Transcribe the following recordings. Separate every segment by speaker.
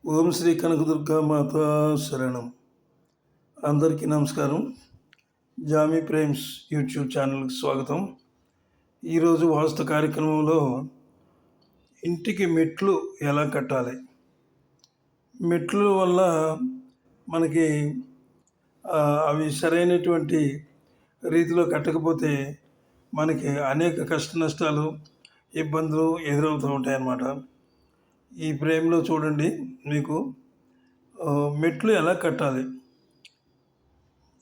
Speaker 1: ఓం శ్రీ కనకదుర్గా మాత శరణం. అందరికీ నమస్కారం. జామీ ప్రేమ్స్ యూట్యూబ్ ఛానల్కి స్వాగతం. ఈరోజు వాస్తు కార్యక్రమంలో ఇంటికి మెట్లు ఎలా కట్టాలి, మెట్లు వల్ల మనకి అవి సరైనటువంటి రీతిలో కట్టకపోతే మనకి అనేక కష్ట నష్టాలు ఇబ్బందులు ఎదురవుతూ ఉంటాయన్నమాట. ఈ ఫ్రేమ్లో చూడండి, మీకు మెట్లు ఎలా కట్టాలి.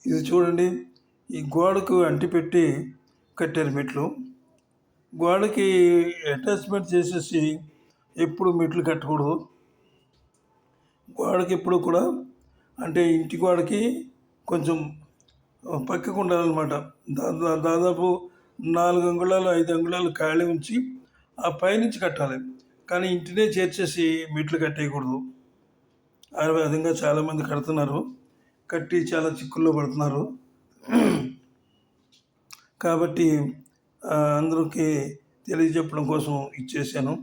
Speaker 1: ఇది చూడండి, ఈ గోడకు అంటిపెట్టి కట్టారు మెట్లు. గోడకి అటాచ్మెంట్ చేసేసి ఎప్పుడు మెట్లు కట్టకూడదు. గోడకి ఎప్పుడు కూడా అంటే ఇంటి గోడకి కొంచెం పక్కకు ఉండాలన్నమాట. దాదాపు 4 అంగుళాలు 5 అంగుళాలు ఖాళీ ఉంచి ఆ పైనుంచి కట్టాలి. కానీ ఇంటినే చేర్చేసి మెట్లు కట్టేయకూడదు. ఆ విధంగా చాలామంది కడుతున్నారు, కట్టి చాలా చిక్కుల్లో పడుతున్నారు. కాబట్టి అందరికీ తెలియజెప్పడం కోసం ఇచ్చేసాను.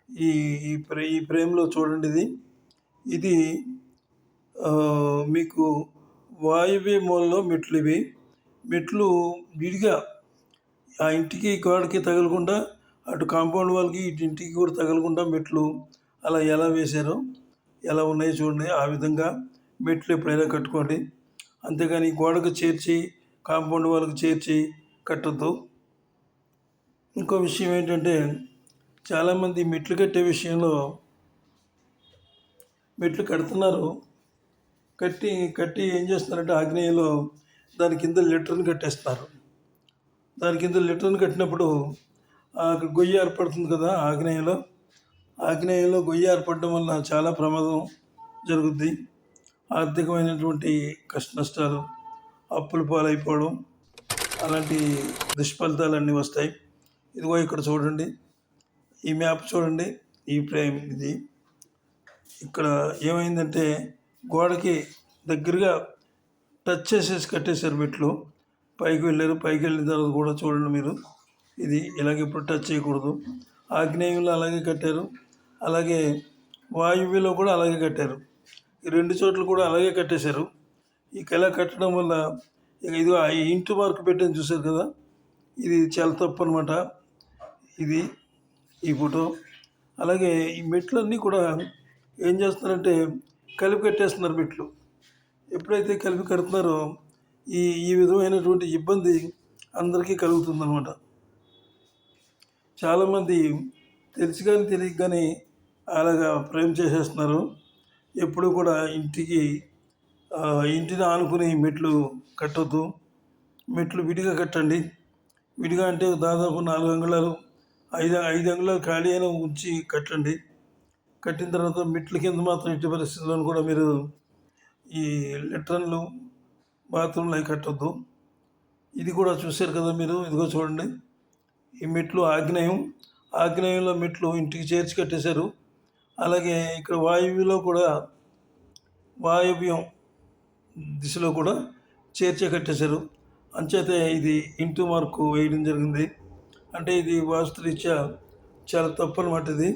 Speaker 1: ఈ ఈ ఫ్రేమ్లో చూడండి, ఇది మీకు వాయువ్య మూలలో మెట్లు. ఇవి మెట్లు విడిగా ఆ ఇంటికి గోడకి తగలకుండా, అటు కాంపౌండ్ వాళ్ళకి ఇటు ఇంటికి కూడా తగలకుండా మెట్లు అలా ఎలా వేశారో, ఎలా ఉన్నాయో చూడండి. ఆ విధంగా మెట్లు ఎప్పుడైనా కట్టుకోండి. అంతేగాని గోడకు చేర్చి కాంపౌండ్ వాళ్ళకి చేర్చి కట్టద్దు. ఇంకో విషయం ఏంటంటే, చాలామంది మెట్లు కట్టే విషయంలో మెట్లు కడుతున్నారు, కట్టి ఏం చేస్తున్నారంటే ఆగ్నేయంలో దాని కింద లిటర్ని కట్టేస్తున్నారు. దాని కింద లిటర్ని కట్టినప్పుడు అక్కడ గొయ్యి ఏర్పడుతుంది కదా. ఆగ్నేయంలో గొయ్యి ఏర్పడడం వల్ల చాలా ప్రమాదం జరుగుద్ది. ఆర్థికమైనటువంటి కష్ట నష్టాలు, అప్పుల పాలైపోవడం, అలాంటి దుష్ఫలితాలన్నీ వస్తాయి. ఇదిగో ఇక్కడ చూడండి, ఈ మ్యాప్ చూడండి, ఈ ఫ్రేమ్ ఇది. ఇక్కడ ఏమైందంటే గోడకి దగ్గరగా టచ్ చేసేసి కట్టేశారు మెట్లు. పైకి వెళ్ళారు. పైకి వెళ్ళిన తర్వాత కూడా చూడండి మీరు, ఇది ఇలాగ ఇప్పుడు టచ్ చేయకూడదు. ఆగ్నేయంలో అలాగే కట్టారు, అలాగే వాయువ్యలో కూడా అలాగే కట్టారు. ఈ 2 చోట్ల కూడా అలాగే కట్టేశారు. ఇక ఇలా కట్టడం వల్ల ఇది ఇంటి మార్క్ పెట్టని చూశారు కదా, ఇది చాలా తప్పు అనమాట. ఇది ఈ ఫోటో. అలాగే ఈ మెట్లన్నీ కూడా ఏం చేస్తున్నారంటే కలిపి కట్టేస్తున్నారు మెట్లు. ఎప్పుడైతే కలిపి కడుతున్నారో ఈ విధమైనటువంటి ఇబ్బంది అందరికీ కలుగుతుందన్నమాట. చాలామంది తెలిసి కానీ తెలియక కానీ అలాగా ఫ్రేమ్ చేసేస్తున్నారు. ఎప్పుడు కూడా ఇంటిని ఆనుకుని మెట్లు కట్టొద్దు. మెట్లు విడిగా కట్టండి. విడిగా అంటే దాదాపు 4 అంగుళాలు 5 అంగుళాలు ఖాళీ అయినా ఉంచి కట్టండి. కట్టిన తర్వాత మెట్ల కింద మాత్రం ఎట్టి పరిస్థితుల్లో కూడా మీరు ఈ లెట్రన్లు, బాత్రూమ్లు అవి కట్టొద్దు. ఇది కూడా చూశారు కదా మీరు, ఇదిగో చూడండి, ఈ మెట్లు ఆగ్నేయంలో మెట్లు ఇంటికి చేర్చి కట్టేశారు. అలాగే ఇక్కడ వాయువ్యం దిశలో కూడా చేర్చే కట్టేశారు. అంచేతే ఇది ఇంటి మార్కు వేయడం జరిగింది. అంటే ఇది వాస్తురీత్యా చాలా తప్పు అన్నమాట. ఇది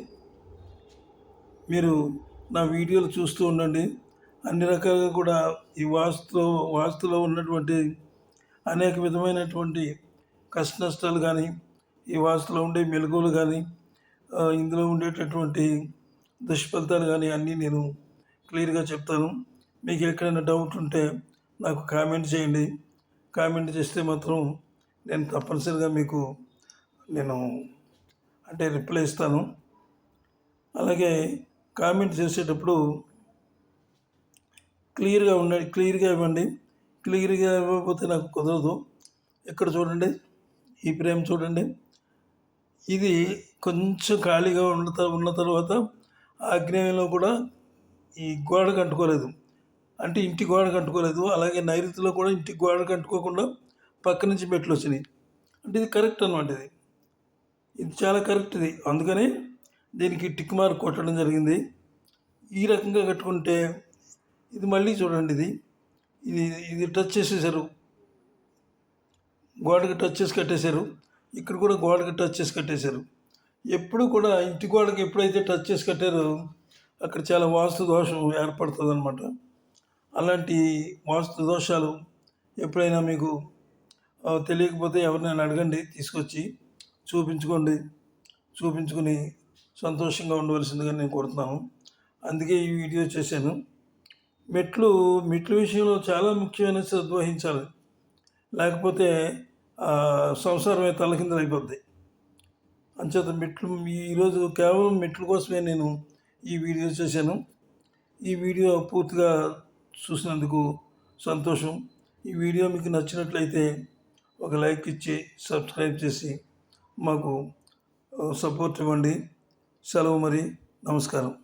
Speaker 1: మీరు నా వీడియోలు చూస్తూ ఉండండి. అన్ని రకాలుగా కూడా ఈ వాస్తులో ఉన్నటువంటి అనేక విధమైనటువంటి కష్ట నష్టాలు కానీ, ఈ వాస్తులో ఉండే మెలకువలు కానీ, ఇందులో ఉండేటటువంటి దుష్ఫలితాలు కానీ అన్నీ నేను క్లియర్గా చెప్తాను. మీకు ఎక్కడైనా డౌట్ ఉంటే నాకు కామెంట్ చేయండి. కామెంట్ చేస్తే మాత్రం నేను తప్పనిసరిగా మీకు రిప్లై ఇస్తాను. అలాగే కామెంట్ చేసేటప్పుడు క్లియర్గా ఇవ్వండి. క్లియర్గా ఇవ్వకపోతే నాకు కుదరదు. ఇక్కడ చూడండి, ఈ ఫ్రేమ్ చూడండి, ఇది కొంచెం ఖాళీగా ఉన్న తర్వాత ఆగ్నేయంలో కూడా ఈ గోడకు అంటుకోలేదు, అంటే ఇంటి గోడకు అంటుకోలేదు. అలాగే నైరుతిలో కూడా ఇంటి గోడకు అంటుకోకుండా పక్క నుంచి మెట్లు వచ్చినాయి. అంటే ఇది కరెక్ట్ అనమాట. ఇది చాలా కరెక్ట్. ఇది అందుకని దీనికి టిక్ మార్క్ కొట్టడం జరిగింది. ఈ రకంగా కట్టుకుంటే ఇది మళ్ళీ చూడండి, ఇది టచ్ చేసేసారు, గోడకి టచ్ చేసి కట్టేశారు. ఇక్కడ కూడా గోడకి టచ్ చేసి కట్టేశారు. ఎప్పుడు కూడా ఇంటి గోడకి ఎప్పుడైతే టచ్ చేసి కట్టారో అక్కడ చాలా వాస్తు దోషం ఏర్పడుతుంది అనమాట. అలాంటి వాస్తు దోషాలు ఎప్పుడైనా మీకు తెలియకపోతే ఎవరినైనా అడగండి, తీసుకొచ్చి చూపించుకోండి. చూపించుకుని సంతోషంగా ఉండవలసిందిగా నేను కోరుతున్నాను. అందుకే ఈ వీడియో చేశాను. మెట్ల విషయంలో చాలా ముఖ్యమైన శ్రద్ధ వహించాలి. లేకపోతే సంసారమే తలకిందులైపోద్ది. అంచేత ఈరోజు కేవలం మెట్ల కోసమే నేను ఈ వీడియో చేశాను. ఈ వీడియో పూర్తిగా చూసినందుకు సంతోషం. ఈ వీడియో మీకు నచ్చినట్లయితే ఒక లైక్ ఇచ్చి సబ్స్క్రైబ్ చేసి మాకు సపోర్ట్ ఇవ్వండి. సెలవు మరి. నమస్కారం.